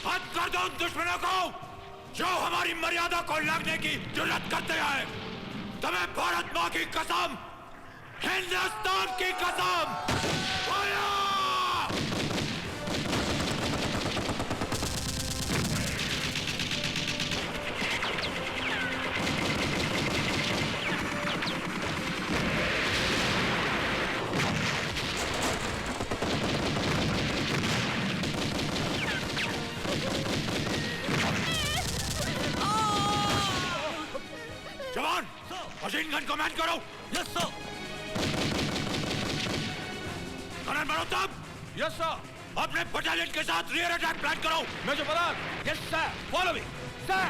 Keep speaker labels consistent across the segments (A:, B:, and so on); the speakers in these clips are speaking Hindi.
A: हद कर दो उन दुश्मनों को जो हमारी मर्यादा को लगने की जुर्रत करते हैं। तुम्हें भारत माँ की कसम, हिंदुस्तान की कसम। जवान, मशीन गन को मैन करो।
B: Yes sir.
A: कनन मरोत्तम।
B: Yes sir.
A: अपने बटालियन के साथ रियर अटैक प्लान करो।
B: Major Parag. Yes sir. Follow me sir.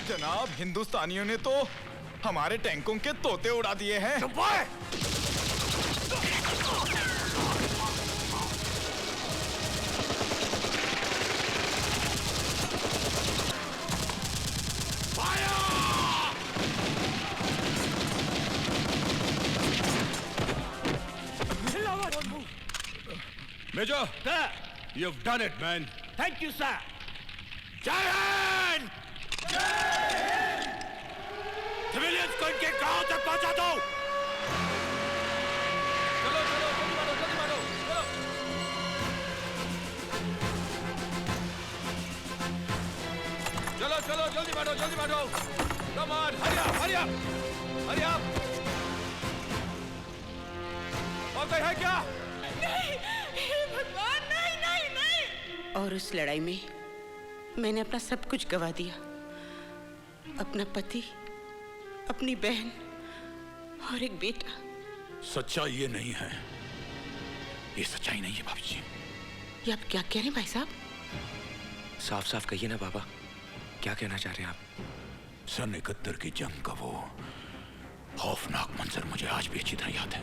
C: जनाब, हिंदुस्तानियों ने तो हमारे टैंकों के तोते उड़ा दिए हैं।
A: चुप है।
B: Major, you've done it, man.
D: Thank you, sir.
A: जय हिंद। सिविलियंस को इनके गांव तक पहुंचा दो।
B: चलो चलो जल्दी मारो चलो। चलो जल्दी मारो। Come on, hurry up. और कोई है क्या?
E: नहीं, हे भगवान, नहीं। और उस लड़ाई में मैंने अपना सब कुछ गवा दिया, अपना पति, अपनी बहन और एक बेटा।
A: सच्चाई ये नहीं है, ये सच्चाई नहीं है भाभी जी।
E: ये आप क्या कह रहे हैं भाई साहब?
F: साफ साफ कहिए ना बाबा, क्या कहना चाह रहे हैं आप?
A: सन 71 की जंग का वो खौफनाक मंजर मुझे आज भी अच्छी तरह याद है।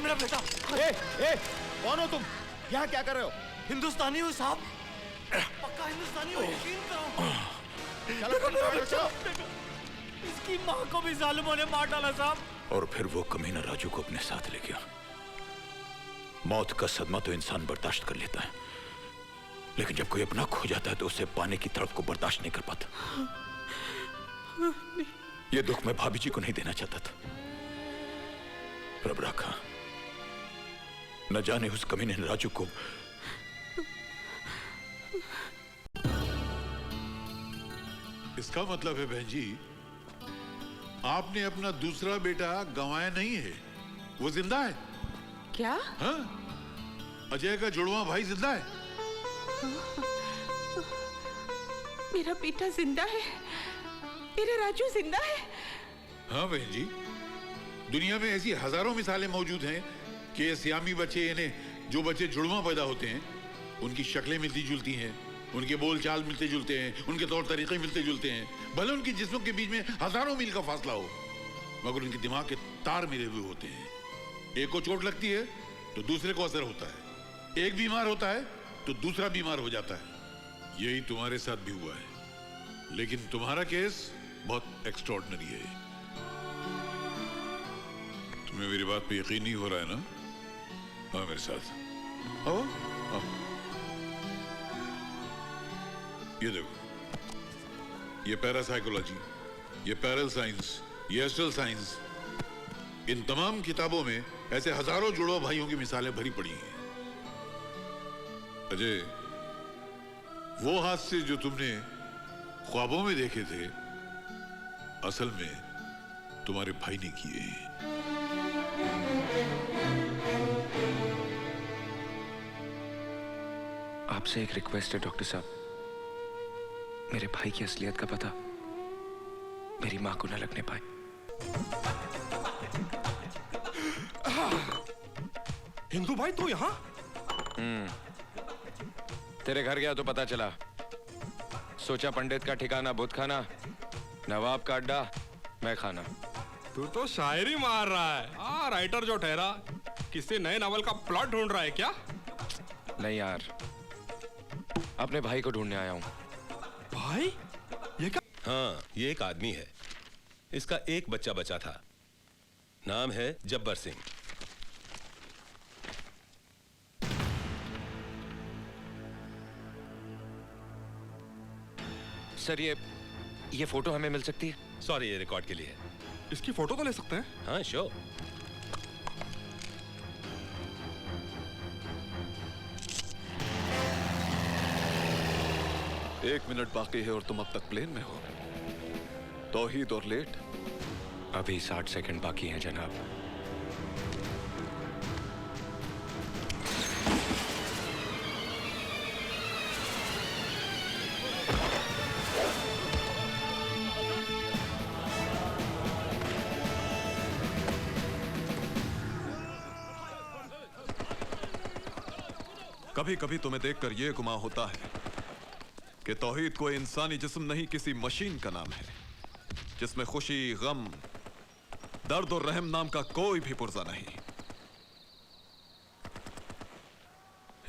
B: मेरा बेटा।
C: ए, कौन हो तुम? यहाँ क्या कर रहे हो?
B: हिंदुस्तानी हो साहब, पक्का हिंदुस्तानी हो, यकीन करो।
C: चलो।
B: इसकी माँ को भी जालिमों ने मार डाला साहब।
A: और फिर वो कमीना राजू को अपने साथ ले गया। मौत का सदमा तो इंसान बर्दाश्त कर लेता है, लेकिन जब कोई अपना खो जाता है तो उसे पाने की तड़प को बर्दाश्त नहीं कर पाता। ये दुख मैं भाभी जी को नहीं देना चाहता था, पर अब रखा। न जाने उस कमीने ने राजू को
G: इसका मतलब है बहन जी, आपने अपना दूसरा बेटा गंवाया नहीं है, वो जिंदा है।
E: क्या?
G: हाँ? अजय का जुड़वा भाई जिंदा है।
E: मेरा बेटा जिंदा है, मेरा राजू जिंदा है।
G: हाँ बहन जी, दुनिया में ऐसी हजारों मिसालें मौजूद हैं कि ये सियामी बच्चे, इन्हें जो बच्चे जुड़वा पैदा होते हैं, उनकी शक्लें मिलती जुलती हैं, उनके बोल चाल मिलते जुलते हैं, उनके तौर तरीके मिलते जुलते हैं। भले उनकी जिस्मों के बीच में हजारों मील का फासला हो, मगर उनके दिमाग के तार मिले हुए होते हैं। एक को चोट लगती है तो दूसरे को असर होता है, एक बीमार होता है तो दूसरा बीमार हो जाता है। यही तुम्हारे साथ भी हुआ है, लेकिन तुम्हारा केस बहुत एक्स्ट्रॉर्डिनरी है। तुम्हें मेरी बात पे यकीन नहीं हो रहा है ना? हाँ मेरे साथ आओ। ये देखो, ये पैरासाइकोलॉजी, ये पैरल साइंस, ये असल साइंस, इन तमाम किताबों में ऐसे हजारों जुड़वा भाइयों की मिसालें भरी पड़ी हैं। अजय, वो हादसे जो तुमने ख्वाबों में देखे थे, असल में तुम्हारे भाई ने किए हैं।
F: आपसे एक रिक्वेस्ट है डॉक्टर साहब, मेरे भाई की असलियत का पता मेरी मां को न लगने पाए।
B: हिंदू भाई तू यहाँ?
F: तेरे घर गया तो पता चला। सोचा पंडित का ठिकाना बुत खाना, नवाब का अड्डा मैं खाना।
B: तू तो शायरी मार रहा है। राइटर जो ठहरा, किसी नए नॉवल का प्लॉट ढूंढ रहा है क्या?
F: नहीं यार, अपने भाई को ढूंढने आया हूं।
B: भाई? ये क्या?
D: हाँ, ये एक आदमी है। इसका एक बच्चा बचा था, नाम है जब्बर सिंह।
F: सर ये फोटो हमें मिल सकती है?
D: सॉरी, ये रिकॉर्ड के लिए है।
B: इसकी फोटो तो ले सकते हैं?
D: हाँ श्योर।
H: एक मिनट बाकी है और तुम अब तक प्लेन में हो। तौहीद और लेट?
F: अभी 60 सेकंड बाकी हैं जनाब।
H: कभी कभी तुम्हें देखकर यह गुमान होता है कि तौहीद कोई इंसानी जिस्म नहीं, किसी मशीन का नाम है जिसमें खुशी, गम, दर्द और रहम नाम का कोई भी पुर्जा नहीं।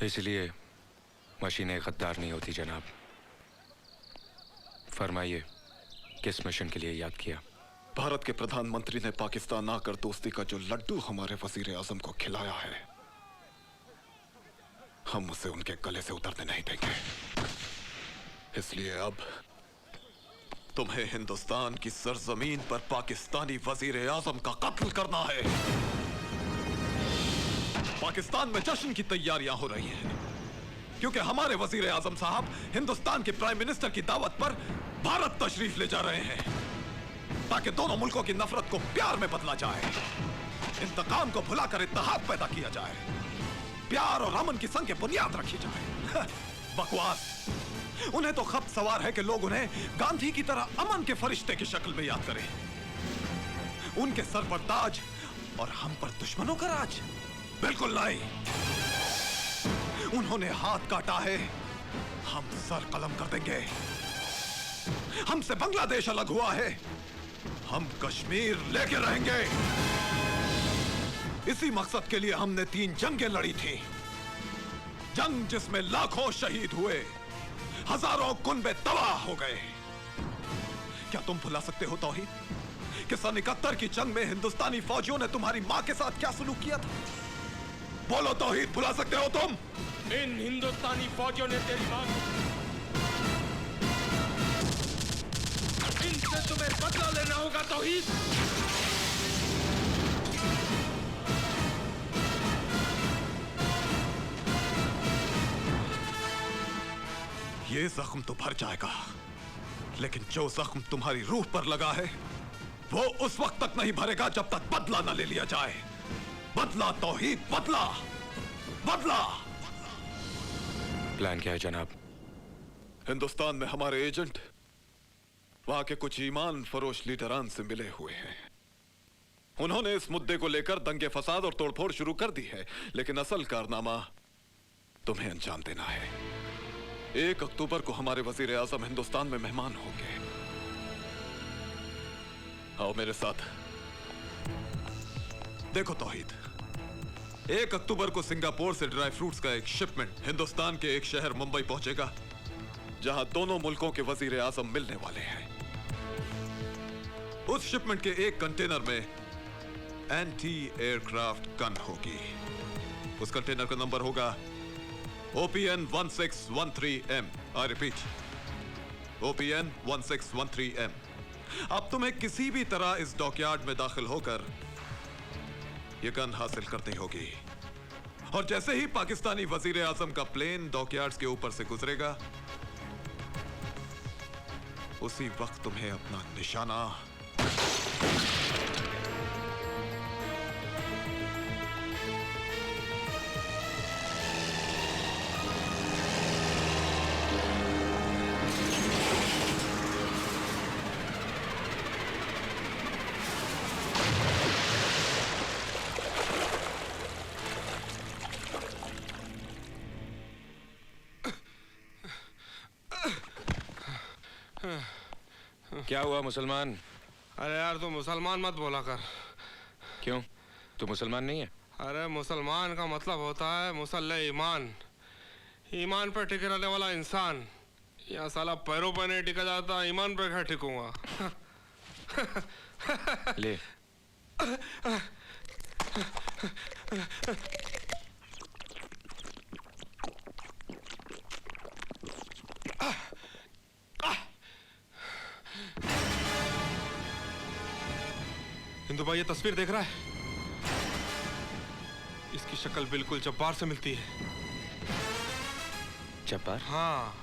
F: इसलिए मशीनें गद्दार नहीं होती जनाब। फरमाइए, किस मिशन के लिए याद किया?
H: भारत के प्रधानमंत्री ने पाकिस्तान आकर दोस्ती का जो लड्डू हमारे वजीर आजम को खिलाया है, हम उसे उनके गले से उतरने नहीं देंगे। इसलिए अब तुम्हें हिंदुस्तान की सरजमीन पर पाकिस्तानी वजीर आजम का कत्ल करना है। पाकिस्तान में जश्न की तैयारियां हो रही हैं क्योंकि हमारे वजीर आजम साहब हिंदुस्तान के प्राइम मिनिस्टर की दावत पर भारत तशरीफ ले जा रहे हैं ताकि दोनों मुल्कों की नफरत को प्यार में बदला जाए, इंतकाम को भुलाकर इत्तेहाद पैदा किया जाए, प्यार और अमन की संग की बुनियाद रखी जाए। बकवास। उन्हें तो खप सवार है कि लोग उन्हें गांधी की तरह अमन के फरिश्ते की शक्ल में याद करें। उनके सर पर ताज और हम पर दुश्मनों का राज? बिल्कुल नहीं। उन्होंने हाथ काटा है, हम सर कलम कर देंगे। हमसे बांग्लादेश अलग हुआ है, हम कश्मीर लेके रहेंगे। इसी मकसद के लिए हमने 3 जंगें लड़ी थी। जंग जिसमें लाखों शहीद हुए, हजारों कुनबे तबाह हो गए। क्या तुम भुला सकते हो तौहीद कि सन 71 की जंग में हिंदुस्तानी फौजियों ने तुम्हारी मां के साथ क्या सलूक किया था? बोलो तौहीद, भुला सकते हो तुम?
B: इन हिंदुस्तानी फौजियों ने तेरी मां, इनसे तुम्हें बदला लेना होगा तौहीद।
H: ये जख्म तो भर जाएगा, लेकिन जो जख्म तुम्हारी रूह पर लगा है वो उस वक्त तक नहीं भरेगा जब तक बदला न ले लिया जाए। बदला तौहीद, बदला, बदला।
F: प्लान क्या है जनाब?
H: हिंदुस्तान में हमारे एजेंट वहां के कुछ ईमान फरोश लीडरान से मिले हुए हैं। उन्होंने इस मुद्दे को लेकर दंगे फसाद और तोड़फोड़ शुरू कर दी है, लेकिन असल कारनामा तुम्हें अंजाम देना है। 1 अक्टूबर को हमारे वजीर आजम हिंदुस्तान में मेहमान होंगे। आओ मेरे साथ। देखो तौहीद, 1 अक्टूबर को सिंगापुर से ड्राई फ्रूट्स का एक शिपमेंट हिंदुस्तान के एक शहर मुंबई पहुंचेगा, जहां दोनों मुल्कों के वजीर आजम मिलने वाले हैं। उस शिपमेंट के एक कंटेनर में एंटी एयरक्राफ्ट गन होगी। उस कंटेनर का नंबर होगा OPN 1613M। I repeat, OPN 1613M। अब तुम्हें किसी भी तरह इस डॉकयार्ड में दाखिल होकर यह गन हासिल करनी होगी। और जैसे ही पाकिस्तानी वजीर आजम का प्लेन डॉकयार्ड्स के ऊपर से गुजरेगा, उसी वक्त तुम्हें अपना निशाना
F: क्या हुआ मुसलमान?
B: अरे यार तू मुसलमान मत बोला कर।
F: क्यों, तू मुसलमान नहीं है?
B: अरे मुसलमान का मतलब होता है मुसल्ले ईमान, ईमान पर टिके रहने वाला इंसान। यहाँ साला पैरों पर नहीं टिका जाता, ईमान पर क्या टिकूंगा।
F: ले।
B: हिंदू भाई ये तस्वीर देख रहा है? इसकी शक्ल बिल्कुल जब्बार से मिलती है।
F: जब्बार?
B: हाँ।